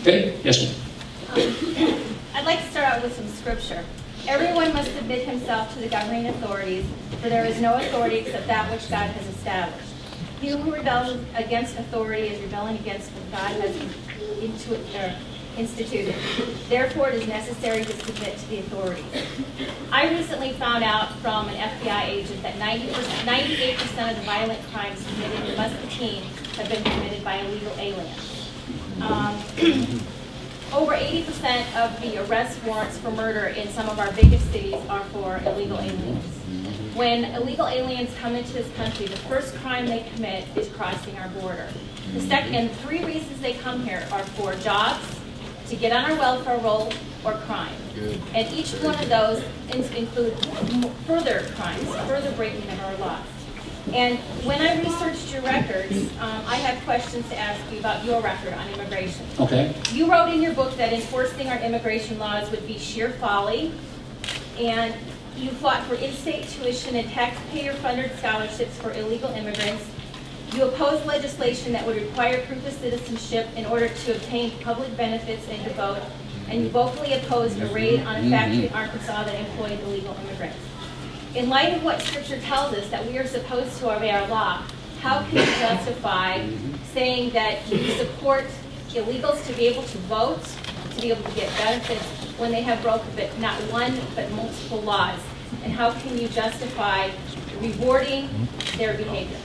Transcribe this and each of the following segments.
Okay, yes, ma'am. I'd like to start out with some scripture. Everyone must submit himself to the governing authorities, for there is no authority except that which God has established. He who rebels against authority is rebelling against what God has instituted. Therefore, it is necessary to submit to the authorities. I recently found out from an FBI agent that 98% of the violent crimes committed in Muscatine have been committed by illegal aliens. Over 80% of the arrest warrants for murder in some of our biggest cities are for illegal aliens. When illegal aliens come into this country, the first crime they commit is crossing our border. The second, and 3 reasons they come here are for jobs, to get on our welfare roll, or crime. And each one of those include further crimes, further breaking of our laws. And when I researched your records, I have questions to ask you about your record on immigration. Okay. You wrote in your book that enforcing our immigration laws would be sheer folly, and you fought for in-state tuition and taxpayer-funded scholarships for illegal immigrants. You opposed legislation that would require proof of citizenship in order to obtain public benefits and to vote, and you vocally opposed a raid on a factory in Arkansas that employed illegal immigrants. In light of what Scripture tells us, that we are supposed to obey our law, how can you justify saying that you support illegals to be able to vote, to be able to get benefits, when they have broken not one but multiple laws? And how can you justify rewarding their behavior?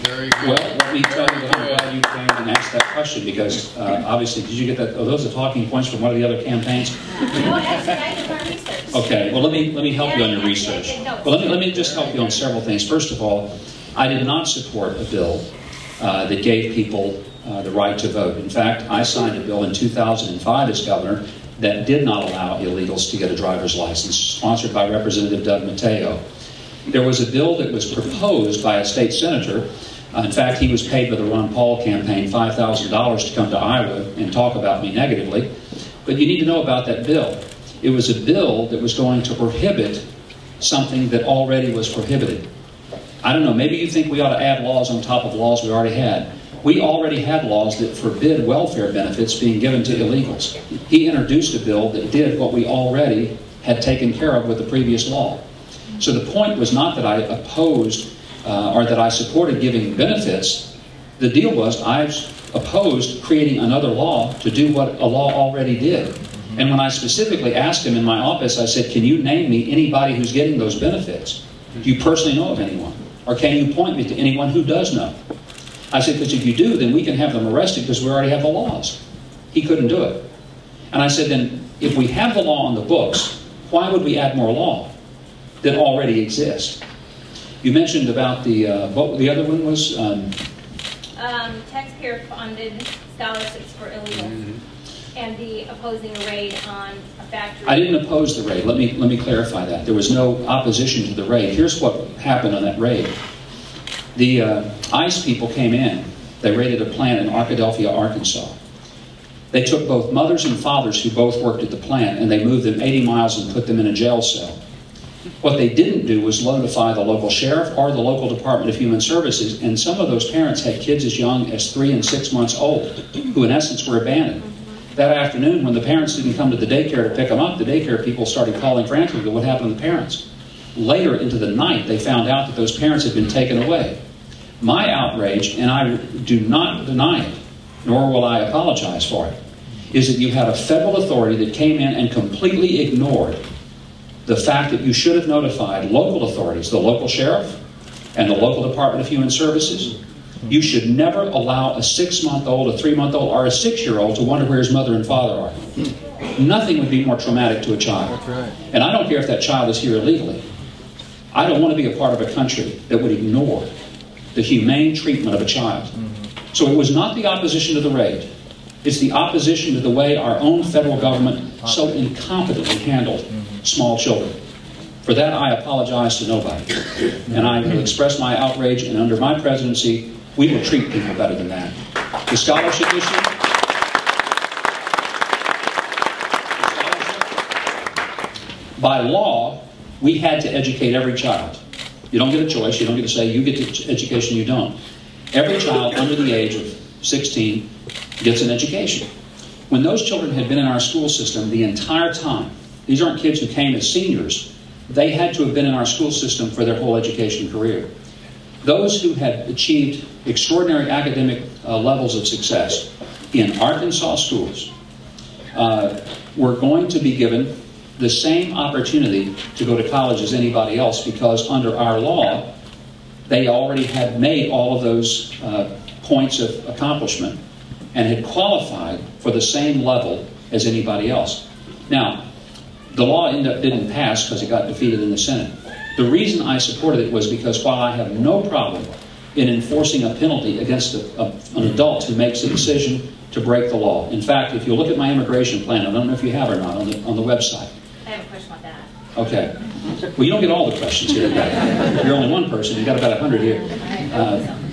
Very good. Well, let me tell you that I'm glad you came and asked that question, because obviously, did you get that? Are those the talking points from one of the other campaigns? No, actually, I did my research. Okay, well, let me help you on your research. Well, let me just help you on several things. First of all, I did not support a bill that gave people the right to vote. In fact, I signed a bill in 2005 as governor that did not allow illegals to get a driver's license, sponsored by Representative Doug Mateo. There was a bill that was proposed by a state senator. In fact, he was paid by the Ron Paul campaign $5,000 to come to Iowa and talk about me negatively. But you need to know about that bill. It was a bill that was going to prohibit something that already was prohibited. I don't know, maybe you think we ought to add laws on top of laws we already had. We already had laws that forbid welfare benefits being given to illegals. He introduced a bill that did what we already had taken care of with the previous law. So the point was not that I opposed or that I supported giving benefits. The deal was I opposed creating another law to do what a law already did. And when I specifically asked him in my office, I said, can you name me anybody who's getting those benefits? Do you personally know of anyone? Or can you point me to anyone who does know? I said, because if you do, then we can have them arrested because we already have the laws. He couldn't do it. And I said, then if we have the law on the books, why would we add more law that already exists? You mentioned about the, what the other one was? Taxpayer-funded scholarships for illegals, and the opposing a raid on a factory. I didn't oppose the raid. Let me clarify that. There was no opposition to the raid. Here's what happened on that raid. The ICE people came in. They raided a plant in Arkadelphia, Arkansas. They took both mothers and fathers who both worked at the plant, and they moved them 80 miles and put them in a jail cell. What they didn't do was notify the local sheriff or the local Department of Human Services, and some of those parents had kids as young as 3 and 6 months old, who in essence were abandoned. That afternoon, when the parents didn't come to the daycare to pick them up, the daycare people started calling frantically, what happened to the parents? Later into the night, they found out that those parents had been taken away. My outrage, and I do not deny it, nor will I apologize for it, is that you had a federal authority that came in and completely ignored the fact that you should have notified local authorities, the local sheriff and the local Department of Human Services. You should never allow a 6-month-old, a 3-month-old, or a 6-year-old to wonder where his mother and father are. Nothing would be more traumatic to a child. That's right. And I don't care if that child is here illegally. I don't want to be a part of a country that would ignore the humane treatment of a child. So it was not the opposition to the raid. It's the opposition to the way our own federal government so incompetently handled small children. For that, I apologize to nobody. And I will express my outrage, and under my presidency, we will treat people better than that. The scholarship issue. By law, we had to educate every child. You don't get a choice. You don't get to say you get the education, you don't. Every child under the age of 16 gets an education. when those children had been in our school system the entire time, these aren't kids who came as seniors, they had to have been in our school system for their whole education career. Those who had achieved extraordinary academic levels of success in Arkansas schools were going to be given the same opportunity to go to college as anybody else, because under our law, they already had made all of those points of accomplishment and had qualified for the same level as anybody else. Now, the law didn't pass because it got defeated in the Senate. The reason I supported it was because while I have no problem in enforcing a penalty against an adult who makes a decision to break the law. In fact, if you look at my immigration plan, I don't know if you have or not, on the website. I have a question about that. Okay. Well, you don't get all the questions here today. You're only one person. You've got about 100 here.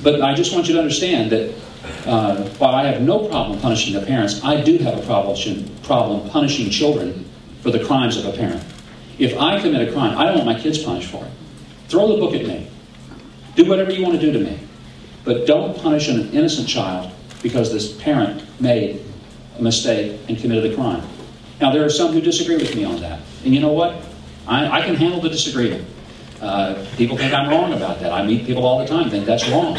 But I just want you to understand that while I have no problem punishing the parents, I do have a problem punishing children for the crimes of a parent. If I commit a crime, I don't want my kids punished for it. Throw the book at me. Do whatever you want to do to me. But don't punish an innocent child because this parent made a mistake and committed a crime. Now, there are some who disagree with me on that. And you know what? I can handle the disagreement. People think I'm wrong about that. I meet people all the time who think that's wrong.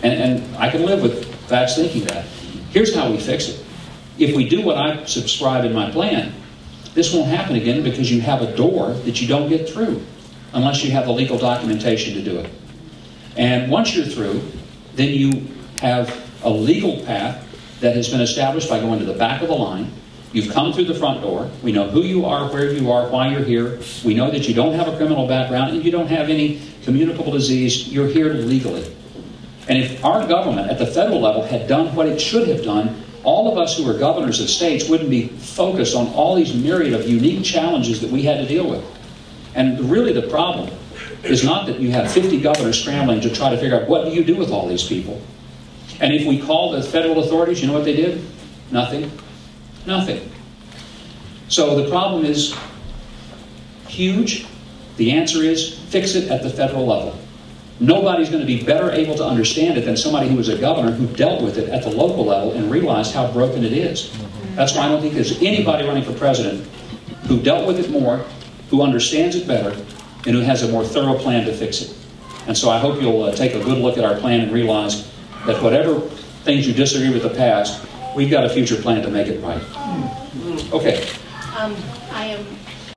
And I can live with facts thinking that. Here's how we fix it. If we do what I subscribe in my plan, this won't happen again because you have a door that you don't get through unless you have the legal documentation to do it. And once you're through, then you have a legal path that has been established by going to the back of the line. You've come through the front door. We know who you are, where you are, why you're here. We know that you don't have a criminal background and you don't have any communicable disease. You're here legally. And if our government at the federal level had done what it should have done, all of us who are governors of states wouldn't be focused on all these myriad of unique challenges that we had to deal with. And really the problem is not that you have 50 governors scrambling to try to figure out what do you do with all these people. And if we called the federal authorities, you know what they did? Nothing. Nothing. So the problem is huge. The answer is fix it at the federal level. Nobody's going to be better able to understand it than somebody who was a governor who dealt with it at the local level and realized how broken it is. That's why I don't think there's anybody running for president who dealt with it more, who understands it better, and who has a more thorough plan to fix it. And so I hope you'll take a good look at our plan and realize that whatever things you disagree with the past, we've got a future plan to make it right. Okay. I am